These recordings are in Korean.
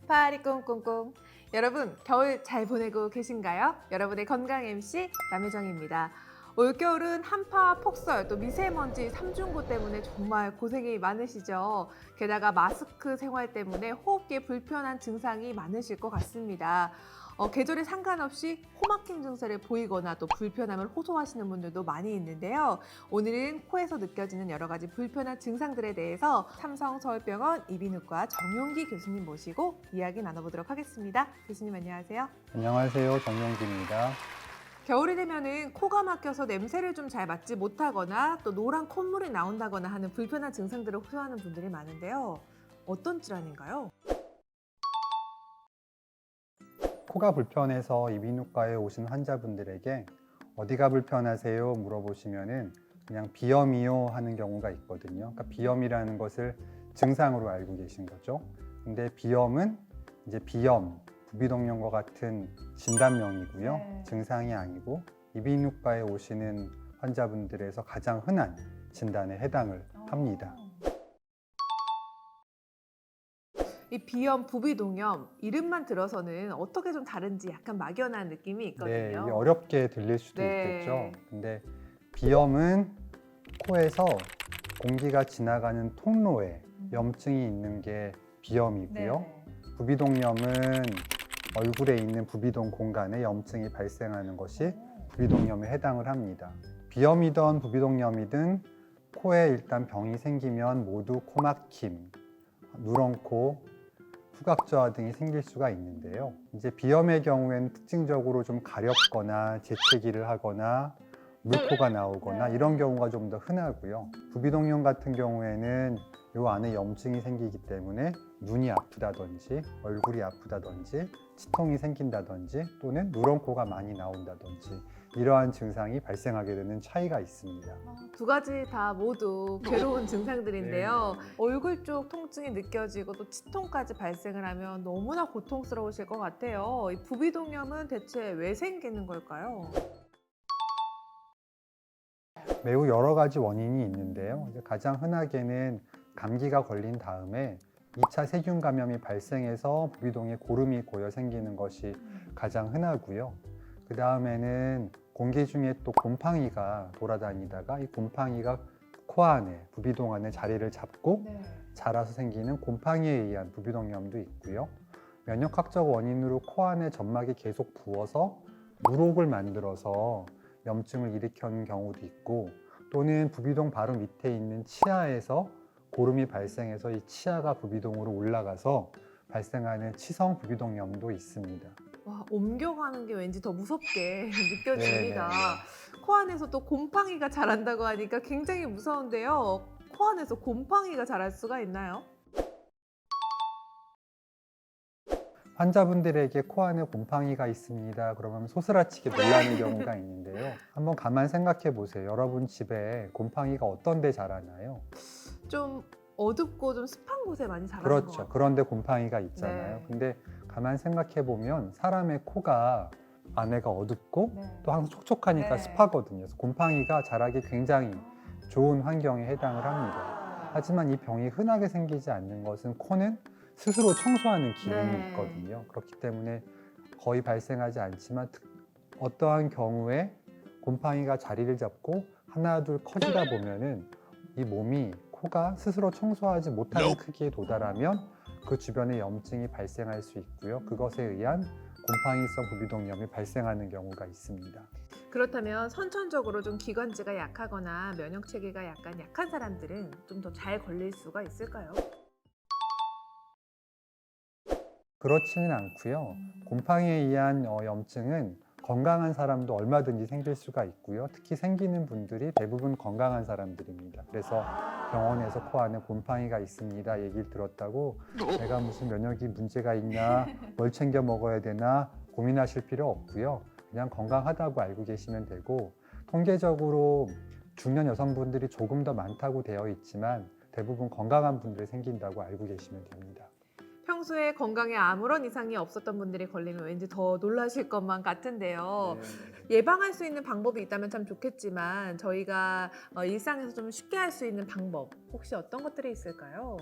파리 꽁꽁꽁. 여러분, 겨울 잘 보내고 계신가요? 여러분의 건강 MC 남혜정입니다. 올겨울은 한파, 폭설, 또 미세먼지, 삼중고 때문에 정말 고생이 많으시죠? 게다가 마스크 생활 때문에 호흡기에 불편한 증상이 많으실 것 같습니다. 계절에 상관없이 코막힘 증세를 보이거나 또 불편함을 호소하시는 분들도 많이 있는데요. 오늘은 코에서 느껴지는 여러 가지 불편한 증상들에 대해서 삼성서울병원 이비인후과 정용기 교수님 모시고 이야기 나눠보도록 하겠습니다. 교수님 안녕하세요. 안녕하세요. 정용기입니다. 겨울이 되면은 코가 막혀서 냄새를 좀 잘 맡지 못하거나 또 노란 콧물이 나온다거나 하는 불편한 증상들을 호소하는 분들이 많은데요. 어떤 질환인가요? 코가 불편해서 이비인후과에 오신 환자분들에게 어디가 불편하세요? 물어보시면은 그냥 비염이요 하는 경우가 있거든요. 그러니까 비염이라는 것을 증상으로 알고 계신 거죠. 근데 비염은 이제 비염, 부비동염과 같은 진단명이고요. 네. 증상이 아니고 이비인후과에 오시는 환자분들에서 가장 흔한 진단에 해당을 합니다. 이 비염, 부비동염 이름만 들어서는 어떻게 좀 다른지 약간 막연한 느낌이 네, 있거든요. 이게 어렵게 들릴 수도 네. 있겠죠. 근데 비염은 코에서 공기가 지나가는 통로에 염증이 있는 게 비염이고요. 부비동염은 얼굴에 있는 부비동 공간에 염증이 발생하는 것이 부비동염에 해당을 합니다. 비염이든 부비동염이든 코에 일단 병이 생기면 모두 코막힘, 누런코, 후각저하 등이 생길 수가 있는데요. 이제 비염의 경우에는 특징적으로 좀 가렵거나 재채기를 하거나 물코가 나오거나 이런 경우가 좀 더 흔하고요. 부비동염 같은 경우에는 이 안에 염증이 생기기 때문에 눈이 아프다든지 얼굴이 아프다든지 치통이 생긴다든지 또는 누런코가 많이 나온다든지 이러한 증상이 발생하게 되는 차이가 있습니다. 두 가지 다 모두 괴로운 증상들인데요. 얼굴 쪽 통증이 느껴지고 또 치통까지 발생을 하면 너무나 고통스러우실 것 같아요. 이 부비동염은 대체 왜 생기는 걸까요? 매우 여러 가지 원인이 있는데요. 이제 가장 흔하게는 감기가 걸린 다음에 2차 세균 감염이 발생해서 부비동에 고름이 고여 생기는 것이 가장 흔하고요. 그 다음에는 공기 중에 또 곰팡이가 돌아다니다가 이 곰팡이가 코 안에, 부비동 안에 자리를 잡고 자라서 생기는 곰팡이에 의한 부비동염도 있고요. 면역학적 원인으로 코 안에 점막이 계속 부어서 물혹을 만들어서 염증을 일으키는 경우도 있고 또는 부비동 바로 밑에 있는 치아에서 고름이 발생해서 이 치아가 부비동으로 올라가서 발생하는 치성 부비동염도 있습니다. 와, 옮겨가는 게 왠지 더 무섭게 느껴집니다. 네네네. 코 안에서 또 곰팡이가 자란다고 하니까 굉장히 무서운데요. 코 안에서 곰팡이가 자랄 수가 있나요? 환자분들에게 코 안에 곰팡이가 있습니다. 그러면 소스라치게 놀라는 경우가 있는데요. 한번 가만 생각해 보세요. 여러분 집에 곰팡이가 어떤 데 자라나요? 좀 어둡고 좀 습한 곳에 많이 자라는 것 그렇죠. 같아요. 그런데 곰팡이가 있잖아요. 네. 근데 가만 생각해 보면 사람의 코가 안에가 어둡고 또 항상 촉촉하니까 네. 습하거든요. 그래서 곰팡이가 자라기 굉장히 좋은 환경에 해당을 합니다. 하지만 이 병이 흔하게 생기지 않는 것은 코는 스스로 청소하는 기능이 네. 있거든요. 그렇기 때문에 거의 발생하지 않지만 어떠한 경우에 곰팡이가 자리를 잡고 하나 둘 커지다 보면은 이 몸이 코가 스스로 청소하지 못하는 크기에 도달하면 그 주변에 염증이 발생할 수 있고요. 그것에 의한 곰팡이성 부비동염이 발생하는 경우가 있습니다. 그렇다면 선천적으로 좀 기관지가 약하거나 면역 체계가 약간 약한 사람들은 좀 더 잘 걸릴 수가 있을까요? 그렇지는 않고요. 곰팡이에 의한 염증은 건강한 사람도 얼마든지 생길 수가 있고요. 특히 생기는 분들이 대부분 건강한 사람들입니다. 그래서 병원에서 코 안에 곰팡이가 있습니다 얘기를 들었다고 내가 무슨 면역이 문제가 있나, 뭘 챙겨 먹어야 되나 고민하실 필요 없고요. 그냥 건강하다고 알고 계시면 되고, 통계적으로 중년 여성분들이 조금 더 많다고 되어 있지만 대부분 건강한 분들이 생긴다고 알고 계시면 됩니다. 평소에 건강에 아무런 이상이 없었던 분들이 걸리면 왠지 더 놀라실 것만 같은데요. 예방할 수 있는 방법이 있다면 참 좋겠지만 저희가 일상에서 좀 쉽게 할 수 있는 방법 혹시 어떤 것들이 있을까요?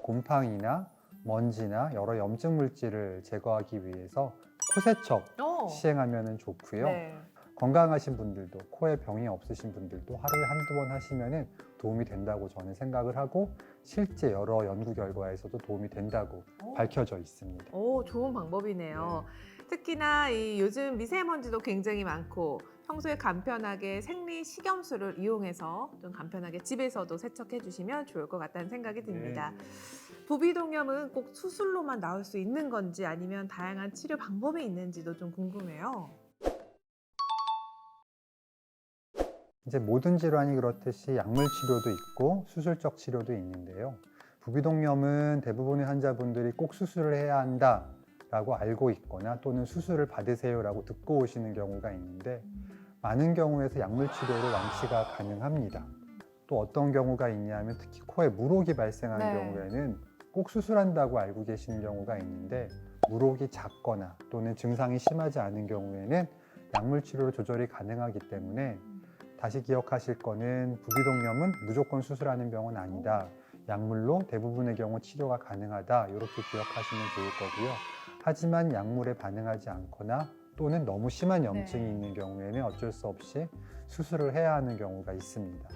곰팡이나 먼지나 여러 염증 물질을 제거하기 위해서 코세척 시행하면 좋고요. 네. 건강하신 분들도 코에 병이 없으신 분들도 하루에 한두 번 하시면 도움이 된다고 저는 생각을 하고 실제 여러 연구 결과에서도 도움이 된다고 밝혀져 있습니다. 오, 좋은 방법이네요. 특히나 이 요즘 미세먼지도 굉장히 많고 평소에 간편하게 생리 식염수를 이용해서 좀 간편하게 집에서도 세척해 주시면 좋을 것 같다는 생각이 듭니다. 부비동염은 꼭 수술로만 나을 수 있는 건지 아니면 다양한 치료 방법이 있는지도 좀 궁금해요. 이제 모든 질환이 그렇듯이 약물 치료도 있고 수술적 치료도 있는데요. 부비동염은 대부분의 환자분들이 꼭 수술을 해야 한다라고 알고 있거나 또는 수술을 받으세요라고 듣고 오시는 경우가 있는데 많은 경우에서 약물 치료로 완치가 가능합니다. 또 어떤 경우가 있냐면 특히 코에 물혹이 발생하는 네. 경우에는 꼭 수술한다고 알고 계시는 경우가 있는데 물혹이 작거나 또는 증상이 심하지 않은 경우에는 약물 치료로 조절이 가능하기 때문에 다시 기억하실 거는 부비동염은 무조건 수술하는 병은 아니다. 약물로 대부분의 경우 치료가 가능하다. 이렇게 기억하시면 좋을 거고요. 하지만 약물에 반응하지 않거나 또는 너무 심한 염증이 있는 경우에는 어쩔 수 없이 수술을 해야 하는 경우가 있습니다.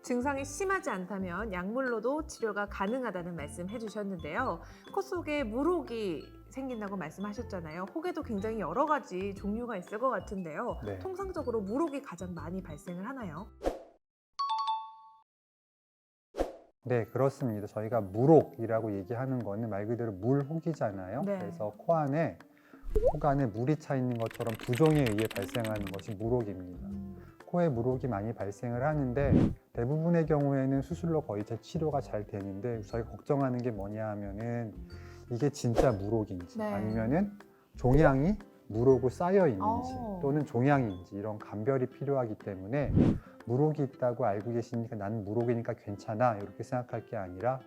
증상이 심하지 않다면 약물로도 치료가 가능하다는 말씀 해주셨는데요. 코 속에 물혹이 생긴다고 말씀하셨잖아요. 혹에도 굉장히 여러 가지 종류가 있을 것 같은데요. 네. 통상적으로 물혹이 가장 많이 발생을 하나요? 네, 그렇습니다. 저희가 물혹이라고 얘기하는 거는 말 그대로 물혹이잖아요. 네. 그래서 코 안에 물이 차 있는 것처럼 부종에 의해 발생하는 것이 물혹입니다. 코에 물혹이 많이 발생을 하는데 대부분의 경우에는 수술로 거의 치료가 잘 되는데 저희가 걱정하는 게 뭐냐 하면은 이게 진짜 물혹인지 네. 아니면은 종양이 물혹으로 쌓여 있는지 또는 종양인지 이런 감별이 필요하기 때문에 물혹이 있다고 알고 계시니까 나는 물혹이니까 괜찮아 이렇게 생각할 게 아니라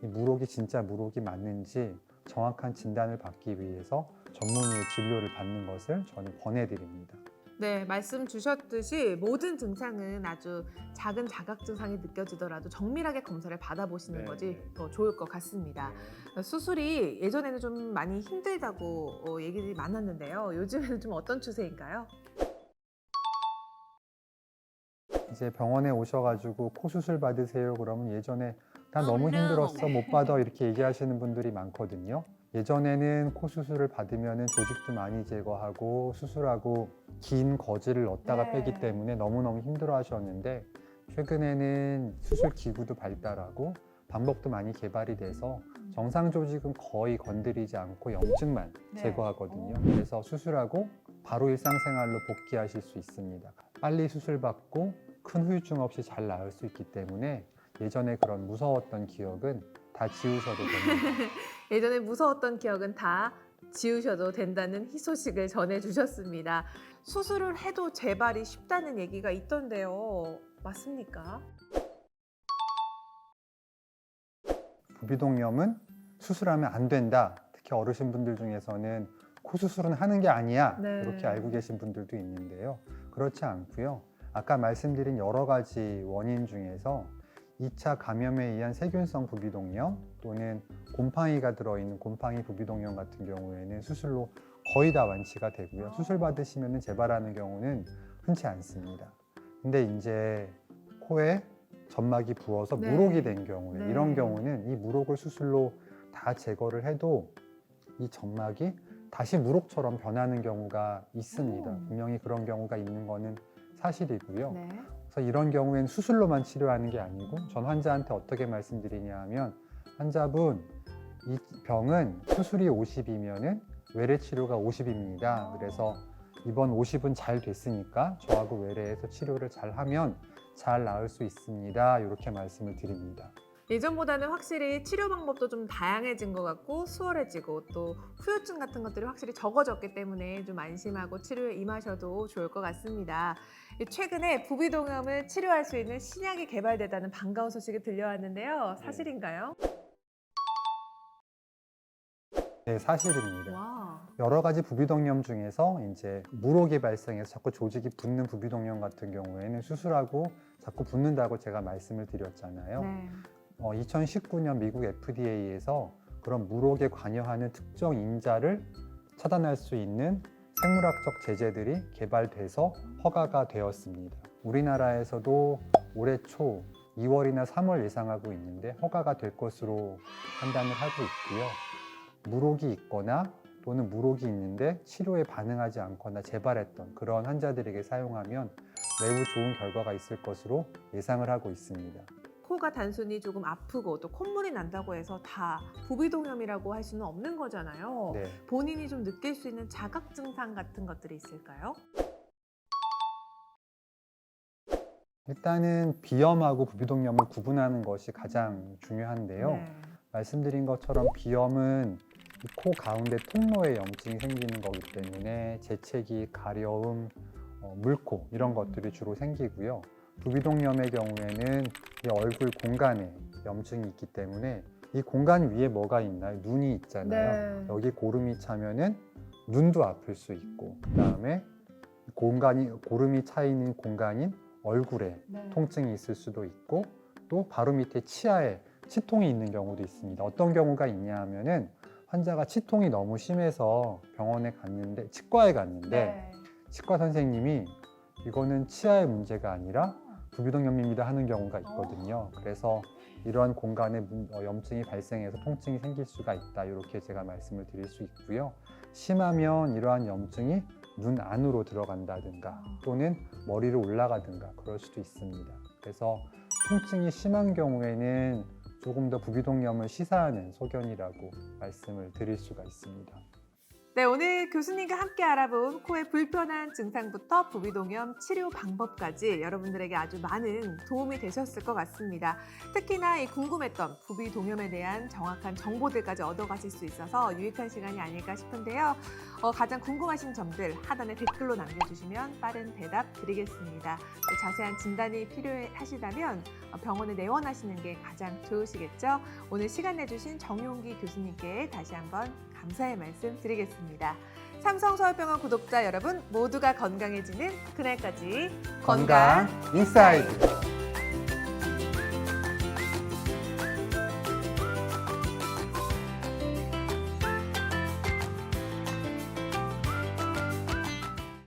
이 물혹이 진짜 물혹이 맞는지 정확한 진단을 받기 위해서 전문의의 진료를 받는 것을 저는 권해드립니다. 네, 말씀 주셨듯이 모든 증상은 아주 작은 자각 증상이 느껴지더라도 정밀하게 검사를 받아보시는 것이 더 좋을 것 같습니다. 수술이 예전에는 좀 많이 힘들다고 얘기들이 많았는데요. 요즘에는 좀 어떤 추세인가요? 이제 병원에 오셔가지고 코 수술 받으세요 그러면 예전에 나 너무 힘들었어 못 받아 이렇게 얘기하시는 분들이 많거든요. 예전에는 코 수술을 받으면 조직도 많이 제거하고 수술하고 긴 거즈를 넣었다가 빼기 때문에 너무너무 힘들어 하셨는데 최근에는 수술 기구도 발달하고 방법도 많이 개발이 돼서 정상 조직은 거의 건드리지 않고 염증만 제거하거든요. 그래서 수술하고 바로 일상생활로 복귀하실 수 있습니다. 빨리 수술받고 큰 후유증 없이 잘 나을 수 있기 때문에 예전에 그런 무서웠던 기억은 다 지우셔도 됩니다. 예전에 무서웠던 기억은 다 지우셔도 된다는 희소식을 전해주셨습니다. 수술을 해도 재발이 쉽다는 얘기가 있던데요. 맞습니까? 부비동염은 수술하면 안 된다. 특히 어르신분들 중에서는 코 수술은 하는 게 아니야. 이렇게 알고 계신 분들도 있는데요. 그렇지 않고요. 아까 말씀드린 여러 가지 원인 중에서 2차 감염에 의한 세균성 부비동염 또는 곰팡이가 들어있는 곰팡이 부비동염 같은 경우에는 수술로 거의 다 완치가 되고요. 수술 받으시면 재발하는 경우는 흔치 않습니다. 근데 이제 코에 점막이 부어서 물혹이 된 경우에 이런 경우는 이 물혹을 수술로 다 제거를 해도 이 점막이 다시 물혹처럼 변하는 경우가 있습니다. 분명히 그런 경우가 있는 거는 사실이고요. 그래서 이런 경우에는 수술로만 치료하는 게 아니고 전 환자한테 어떻게 말씀드리냐 하면 환자분 이 병은 수술이 50이면은 외래 치료가 50입니다. 그래서 이번 50은 잘 됐으니까 저하고 외래에서 치료를 잘 하면 잘 나을 수 있습니다. 이렇게 말씀을 드립니다. 예전보다는 확실히 치료 방법도 좀 다양해진 것 같고 수월해지고 또 후유증 같은 것들이 확실히 적어졌기 때문에 좀 안심하고 치료에 임하셔도 좋을 것 같습니다. 최근에 부비동염을 치료할 수 있는 신약이 개발되다는 반가운 소식이 들려왔는데요. 사실인가요? 네, 사실입니다. 와. 여러 가지 부비동염 중에서 이제 물혹이 발생해서 자꾸 조직이 붓는 부비동염 같은 경우에는 수술하고 자꾸 붓는다고 제가 말씀을 드렸잖아요. 2019년 미국 FDA에서 그런 물혹에 관여하는 특정 인자를 차단할 수 있는 생물학적 제재들이 개발돼서 허가가 되었습니다. 우리나라에서도 올해 초 2월이나 3월 예상하고 있는데 허가가 될 것으로 판단을 하고 있고요. 물혹이 있거나 또는 물혹이 있는데 치료에 반응하지 않거나 재발했던 그런 환자들에게 사용하면 매우 좋은 결과가 있을 것으로 예상을 하고 있습니다. 코가 단순히 조금 아프고 또 콧물이 난다고 해서 다 부비동염이라고 할 수는 없는 거잖아요. 네. 본인이 좀 느낄 수 있는 자각 증상 같은 것들이 있을까요? 일단은 비염하고 부비동염을 구분하는 것이 가장 중요한데요. 네. 말씀드린 것처럼 비염은 이 코 가운데 통로에 염증이 생기는 거기 때문에 재채기, 가려움, 물코 이런 것들이 주로 생기고요. 부비동염의 경우에는 이 얼굴 공간에 염증이 있기 때문에 이 공간 위에 뭐가 있나요? 눈이 있잖아요. 네. 여기 고름이 차면은 눈도 아플 수 있고, 그다음에 고름이 차 있는 공간인 얼굴에 네. 통증이 있을 수도 있고, 또 바로 밑에 치아에 치통이 있는 경우도 있습니다. 어떤 경우가 있냐 하면은 환자가 치통이 너무 심해서 병원에 갔는데, 치과에 갔는데 네. 치과 선생님이 이거는 치아의 문제가 아니라 부비동염입니다 하는 경우가 있거든요. 그래서 이러한 공간에 염증이 발생해서 통증이 생길 수가 있다, 이렇게 제가 말씀을 드릴 수 있고요. 심하면 이러한 염증이 눈 안으로 들어간다든가 또는 머리로 올라가든가 그럴 수도 있습니다. 그래서 통증이 심한 경우에는 조금 더 부비동염을 시사하는 소견이라고 말씀을 드릴 수가 있습니다. 네, 오늘 교수님과 함께 알아본 코의 불편한 증상부터 부비동염 치료 방법까지 여러분들에게 아주 많은 도움이 되셨을 것 같습니다. 특히나 이 궁금했던 부비동염에 대한 정확한 정보들까지 얻어가실 수 있어서 유익한 시간이 아닐까 싶은데요. 가장 궁금하신 점들 하단에 댓글로 남겨주시면 빠른 대답 드리겠습니다. 또 자세한 진단이 필요하시다면 병원에 내원하시는 게 가장 좋으시겠죠? 오늘 시간 내주신 정용기 교수님께 다시 한번 감사의 말씀 드리겠습니다. 삼성서울병원 구독자 여러분 모두가 건강해지는 그날까지 건강 인사이드.